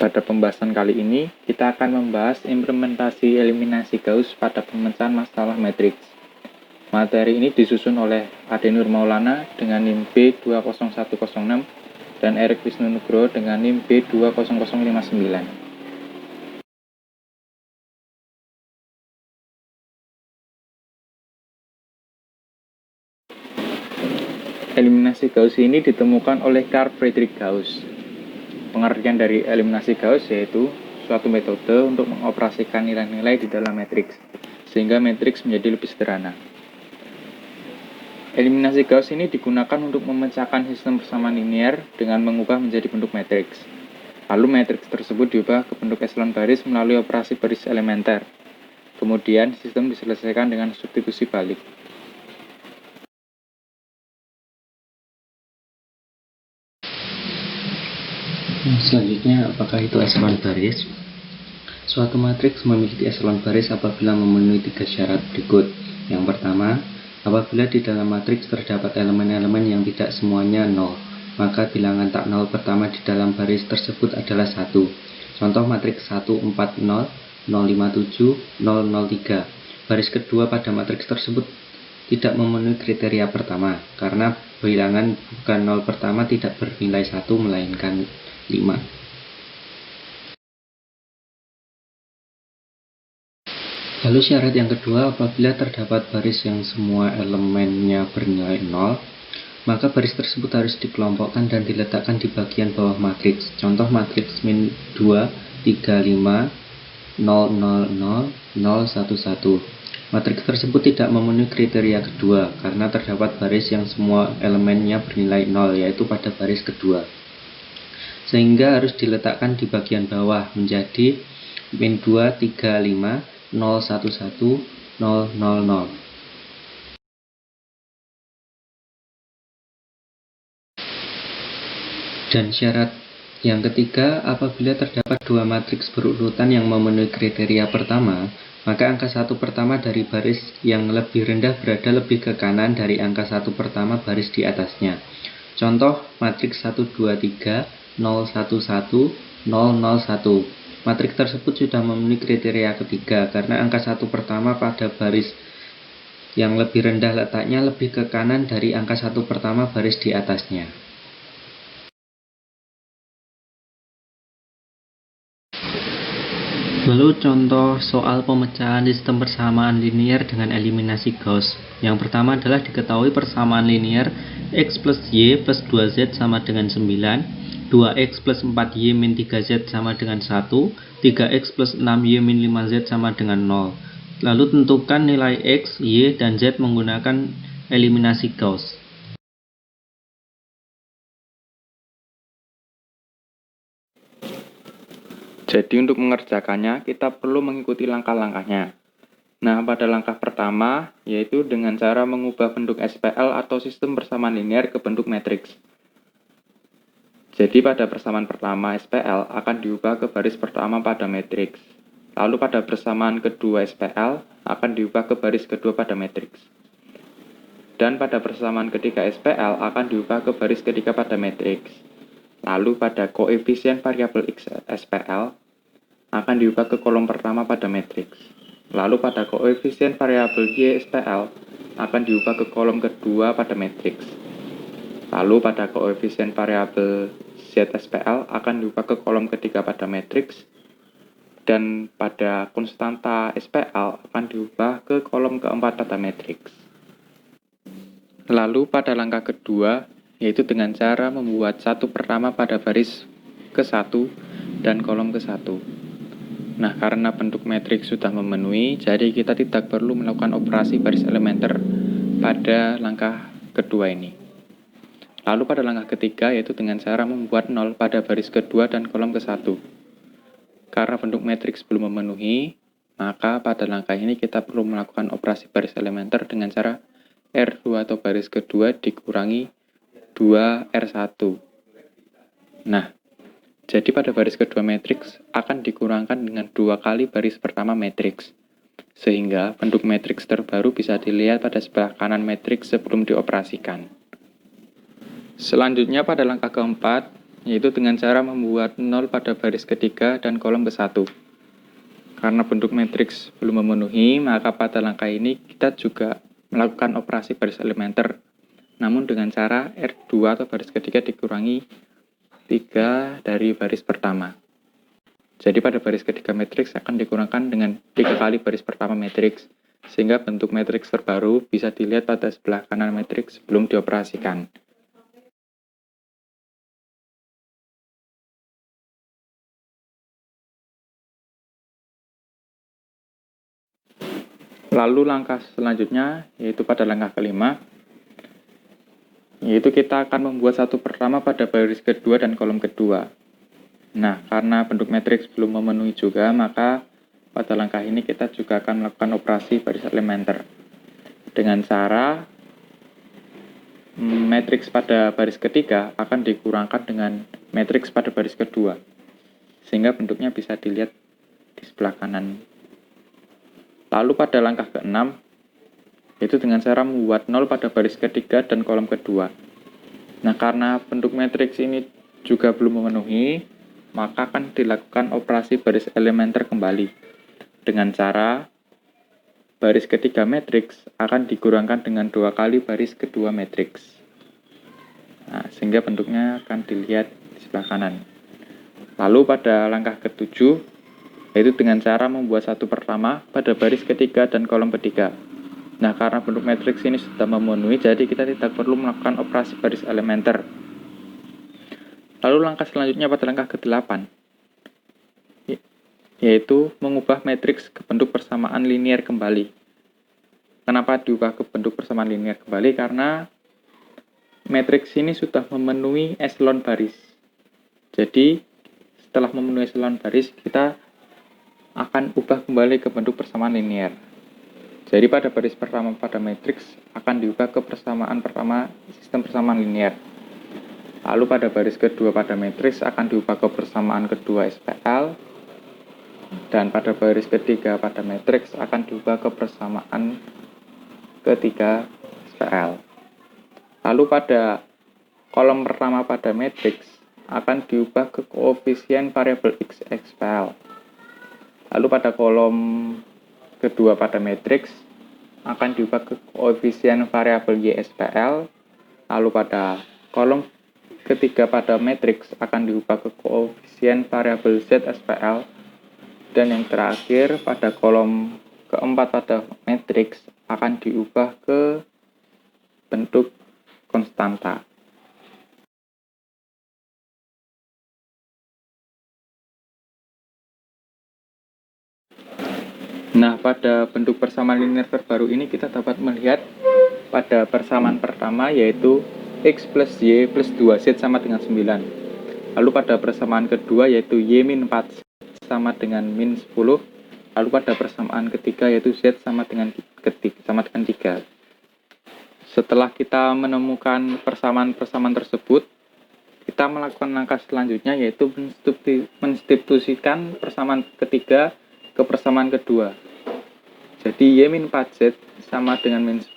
Pada pembahasan kali ini, kita akan membahas implementasi eliminasi Gauss pada pemecahan masalah matriks. Materi ini disusun oleh Ade Nur Maulana dengan NIM B20106 dan Erik Wisnu Nugroho dengan NIM B20059. Eliminasi Gauss ini ditemukan oleh Carl Friedrich Gauss. Pengertian dari eliminasi Gauss yaitu suatu metode untuk mengoperasikan nilai-nilai di dalam matriks, sehingga matriks menjadi lebih sederhana. Eliminasi Gauss ini digunakan untuk memecahkan sistem persamaan linear dengan mengubah menjadi bentuk matriks. Lalu matriks tersebut diubah ke bentuk eselon baris melalui operasi baris elementer. Kemudian sistem diselesaikan dengan substitusi balik. Selanjutnya, apakah itu eselon baris? Suatu matriks memiliki eselon baris apabila memenuhi 3 syarat berikut. Yang pertama, apabila di dalam matriks terdapat elemen-elemen yang tidak semuanya 0, maka bilangan tak 0 pertama di dalam baris tersebut adalah 1. Contoh matriks 140, 057, 003. Baris kedua pada matriks tersebut tidak memenuhi kriteria pertama, karena bilangan bukan 0 pertama tidak bernilai 1 melainkan 5. Lalu syarat yang kedua, apabila terdapat baris yang semua elemennya bernilai 0, maka baris tersebut harus dikelompokkan dan diletakkan di bagian bawah matriks. Contoh matriks min 2, 3, 5, 0, 0, 0, 0, 1, 1. Matriks tersebut tidak memenuhi kriteria kedua, karena terdapat baris yang semua elemennya bernilai 0, yaitu pada baris kedua. Sehingga harus diletakkan di bagian bawah menjadi min 2, 3, 5, 0, 1, 1, 0, 0, 0. Dan syarat yang ketiga, apabila terdapat dua matriks berurutan yang memenuhi kriteria pertama, maka angka 1 pertama dari baris yang lebih rendah berada lebih ke kanan dari angka 1 pertama baris di atasnya. Contoh matriks 1, 2, 3, 0, 1, 1, 0, 0, 1. Matriks tersebut sudah memenuhi kriteria ketiga karena angka 1 pertama pada baris yang lebih rendah letaknya lebih ke kanan dari angka 1 pertama baris di atasnya. Lalu contoh soal pemecahan sistem persamaan linear dengan eliminasi Gauss. Yang pertama adalah diketahui persamaan linear x plus y plus 2z sama dengan 9, 2x plus 4y min 3z sama dengan 1, 3x plus 6y min 5z sama dengan 0. Lalu tentukan nilai x, y, dan z menggunakan eliminasi Gauss. Jadi untuk mengerjakannya, kita perlu mengikuti langkah-langkahnya. Nah, pada langkah pertama, yaitu dengan cara mengubah bentuk SPL atau sistem persamaan linear ke bentuk matriks. Jadi pada persamaan pertama SPL akan diubah ke baris pertama pada matriks. Lalu pada persamaan kedua SPL akan diubah ke baris kedua pada matriks. Dan pada persamaan ketiga SPL akan diubah ke baris ketiga pada matriks. Lalu pada koefisien variabel X SPL akan diubah ke kolom pertama pada matriks. Lalu pada koefisien variabel Y SPL akan diubah ke kolom kedua pada matriks. Lalu pada koefisien variabel Z SPL akan diubah ke kolom ketiga pada matriks. Dan pada konstanta SPL akan diubah ke kolom keempat pada matriks. Lalu pada langkah kedua, yaitu dengan cara membuat satu pertama pada baris ke-1 dan kolom ke-1. Nah, karena bentuk matriks sudah memenuhi, jadi kita tidak perlu melakukan operasi baris elementer pada langkah kedua ini. Lalu pada langkah ketiga, yaitu dengan cara membuat 0 pada baris kedua dan kolom ke-1. Karena bentuk matriks belum memenuhi, maka pada langkah ini kita perlu melakukan operasi baris elementer dengan cara R2 atau baris kedua dikurangi 2R1. Nah, jadi pada baris kedua matriks akan dikurangkan dengan 2 kali baris pertama matriks. Sehingga bentuk matriks terbaru bisa dilihat pada sebelah kanan matriks sebelum dioperasikan. Selanjutnya pada langkah keempat, yaitu dengan cara membuat 0 pada baris ketiga dan kolom ke-1. Karena bentuk matriks belum memenuhi, maka pada langkah ini kita juga melakukan operasi baris elementer, namun dengan cara R2 atau baris ketiga dikurangi 3 dari baris pertama. Jadi pada baris ketiga matriks akan dikurangkan dengan 3 kali baris pertama matriks, sehingga bentuk matriks terbaru bisa dilihat pada sebelah kanan matriks sebelum dioperasikan. Lalu langkah selanjutnya, yaitu pada langkah kelima, yaitu kita akan membuat satu pertama pada baris kedua dan kolom kedua. Nah, karena bentuk matriks belum memenuhi juga, maka pada langkah ini kita juga akan melakukan operasi baris elementer. Dengan cara matriks pada baris ketiga akan dikurangkan dengan matriks pada baris kedua, sehingga bentuknya bisa dilihat di sebelah kanan. Lalu pada langkah ke-6, yaitu dengan cara membuat 0 pada baris ketiga dan kolom kedua. Nah, karena bentuk matriks ini juga belum memenuhi, maka akan dilakukan operasi baris elementer kembali. Dengan cara baris ketiga matriks akan dikurangkan dengan 2 kali baris kedua matriks. Nah, sehingga bentuknya akan dilihat di sebelah kanan. Lalu pada langkah ke-7, yaitu dengan cara membuat satu pertama pada baris ketiga dan kolom ketiga. Nah, karena bentuk matriks ini sudah memenuhi, jadi kita tidak perlu melakukan operasi baris elementer. Lalu langkah selanjutnya pada langkah ke-8, yaitu mengubah matriks ke bentuk persamaan linier kembali. Kenapa diubah ke bentuk persamaan linier kembali? Karena matriks ini sudah memenuhi eselon baris. Jadi, setelah memenuhi eselon baris, kita akan ubah kembali ke bentuk persamaan linier. Jadi pada baris pertama pada matriks akan diubah ke persamaan pertama sistem persamaan linier. Lalu pada baris kedua pada matriks akan diubah ke persamaan kedua SPL. Dan pada baris ketiga pada matriks akan diubah ke persamaan ketiga SPL. Lalu pada kolom pertama pada matriks akan diubah ke koefisien variabel X SPL. Lalu pada kolom kedua pada matriks akan diubah ke koefisien variabel Y SPL. Lalu pada kolom ketiga pada matriks akan diubah ke koefisien variabel Z SPL. Dan yang terakhir pada kolom keempat pada matriks akan diubah ke bentuk konstanta. Nah, pada bentuk persamaan linier terbaru ini kita dapat melihat pada persamaan pertama yaitu X plus Y plus 2Z sama dengan 9. Lalu pada persamaan kedua yaitu Y min 4Z sama dengan min 10. Lalu pada persamaan ketiga yaitu Z sama dengan 3. Setelah kita menemukan persamaan-persamaan tersebut, kita melakukan langkah selanjutnya yaitu menstitusikan persamaan ketiga ke persamaan kedua. Jadi Y min 4Z sama dengan min 10.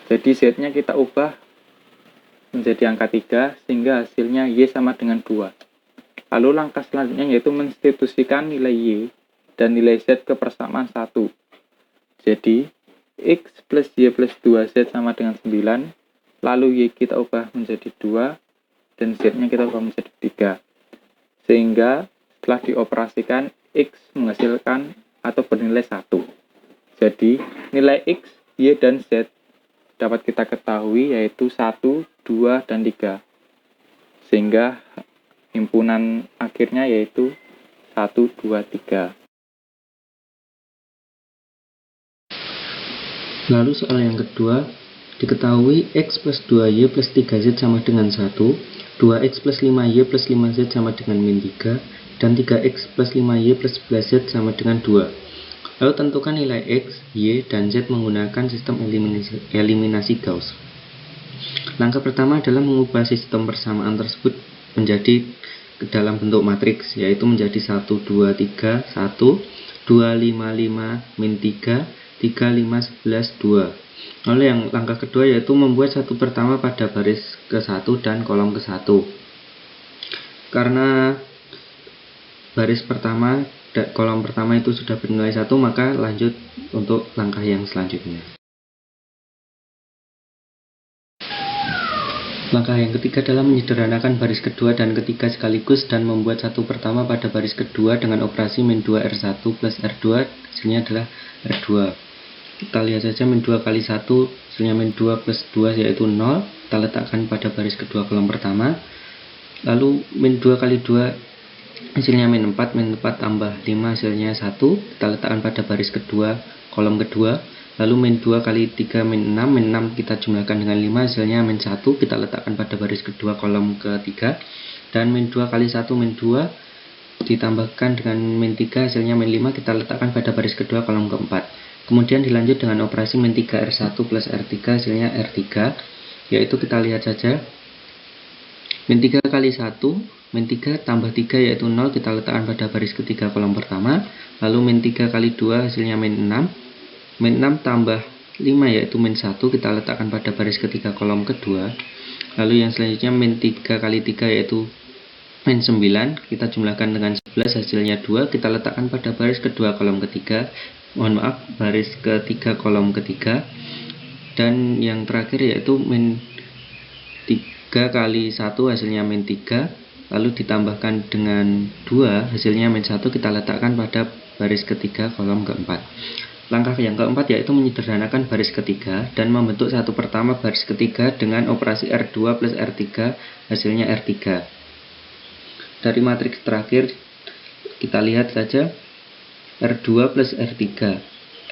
Jadi Z-nya kita ubah menjadi angka 3 sehingga hasilnya Y sama dengan 2. Lalu langkah selanjutnya yaitu menstitusikan nilai Y dan nilai Z ke persamaan 1. Jadi X plus Y plus 2Z sama dengan 9. Lalu Y kita ubah menjadi 2 dan Z-nya kita ubah menjadi 3. Sehingga setelah dioperasikan X menghasilkan atau bernilai 1. Jadi, nilai X, Y, dan Z dapat kita ketahui yaitu 1, 2, dan 3. Sehingga himpunan akhirnya yaitu 1, 2, 3. Lalu soal yang kedua, diketahui X plus 2Y plus 3Z sama dengan 1, 2X plus 5Y plus 5Z sama dengan min 3, dan 3X plus 5Y plus 11Z sama dengan 2. Lalu tentukan nilai X, Y, dan Z menggunakan sistem eliminasi Gauss. Langkah pertama adalah mengubah sistem persamaan tersebut menjadi dalam bentuk matriks, yaitu menjadi 1, 2, 3, 1, 2, 5, 5, min 3, 3, 5, 11, 2. Lalu yang langkah kedua yaitu membuat satu pertama pada baris ke-1 dan kolom ke-1. Karena baris pertama, kolom pertama itu sudah bernilai 1, maka lanjut untuk langkah yang selanjutnya. Langkah yang ketiga adalah menyederhanakan baris kedua dan ketiga sekaligus dan membuat satu pertama pada baris kedua dengan operasi min2 R1 plus R2, hasilnya adalah R2. Kita lihat saja min2 kali 1, hasilnya min2 plus 2 yaitu 0, kita letakkan pada baris kedua kolom pertama. Lalu min2 kali 2, hasilnya min4 tambah 5, hasilnya 1, kita letakkan pada baris kedua kolom kedua. Lalu min2 kali 3 min6 kita jumlahkan dengan 5, hasilnya min1, kita letakkan pada baris kedua kolom ketiga. Dan min2 kali 1 min2 ditambahkan dengan min3, hasilnya min5, kita letakkan pada baris kedua kolom keempat. Kemudian dilanjut dengan operasi min3 R1 plus R3, hasilnya R3, yaitu kita lihat saja min3 kali 1 min3 tambah 3 yaitu 0, kita letakkan pada baris ketiga kolom pertama. Lalu min3 kali 2 hasilnya min6, min6 tambah 5 yaitu min1, kita letakkan pada baris ketiga kolom kedua. Lalu yang selanjutnya min3 kali 3 yaitu min9, kita jumlahkan dengan 11, hasilnya 2, kita letakkan pada baris kedua kolom ketiga. Baris ketiga kolom ketiga. Dan yang terakhir yaitu min3 kali 1 hasilnya min3, lalu ditambahkan dengan 2, hasilnya min1, kita letakkan pada baris ketiga kolom keempat. Langkah yang keempat yaitu menyederhanakan baris ketiga dan membentuk satu pertama baris ketiga dengan operasi R2 plus R3, hasilnya R3. Dari matriks terakhir kita lihat saja R2 plus R3.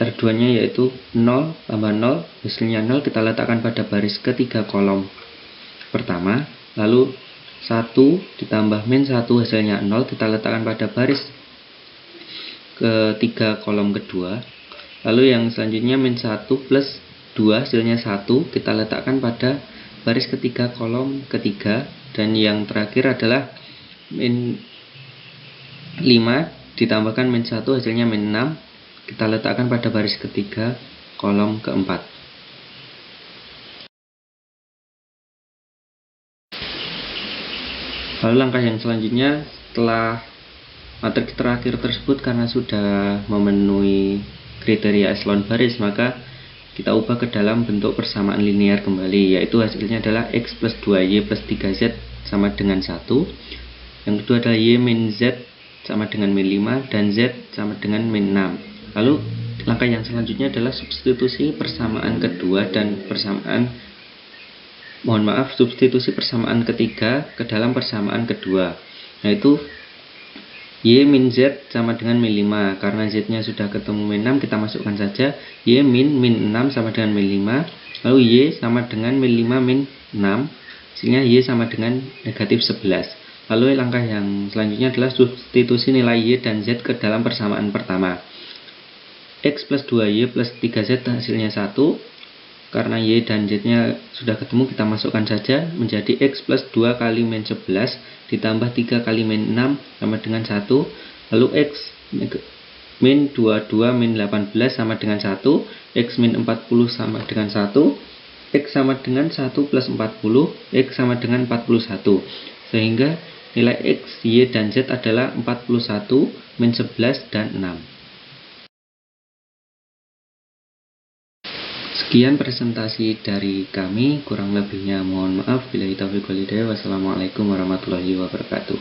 R2 nya yaitu 0 tambah 0, hasilnya 0, kita letakkan pada baris ketiga kolom pertama. Lalu 1 ditambah min1, hasilnya 0, kita letakkan pada baris ketiga kolom kedua. Lalu yang selanjutnya min1 plus 2, hasilnya 1, kita letakkan pada baris ketiga kolom ketiga. Dan yang terakhir adalah min5 ditambahkan min1, hasilnya min6, kita letakkan pada baris ketiga kolom keempat. Lalu langkah yang selanjutnya, setelah matriks terakhir tersebut karena sudah memenuhi kriteria eselon baris, maka kita ubah ke dalam bentuk persamaan linear kembali, yaitu hasilnya adalah X plus 2Y plus 3Z sama dengan 1. Yang kedua adalah Y min Z sama dengan min 5 dan Z sama dengan min 6. Lalu langkah yang selanjutnya adalah substitusi persamaan kedua dan substitusi persamaan ketiga ke dalam persamaan kedua, yaitu Y min Z sama dengan min 5. Karena Z nya sudah ketemu min 6, kita masukkan saja Y min 6 sama dengan min 5. Lalu Y sama dengan min 5 min 6, hasilnya Y sama dengan negatif 11. Lalu langkah yang selanjutnya adalah substitusi nilai Y dan Z ke dalam persamaan pertama. X plus 2Y plus 3Z hasilnya 1. Karena Y dan Z nya sudah ketemu, kita masukkan saja menjadi X plus 2 kali min 11 ditambah 3 kali min 6 sama dengan 1. Lalu X min 22 min 18 sama dengan 1. X min 40 sama dengan 1. X sama dengan 1 plus 40. X sama dengan 41. Sehingga nilai X, Y, dan Z adalah 41, min 11, dan 6. Sekian presentasi dari kami, kurang lebihnya mohon maaf. Billahi taufiq wal hidayah. Wassalamualaikum warahmatullahi wabarakatuh.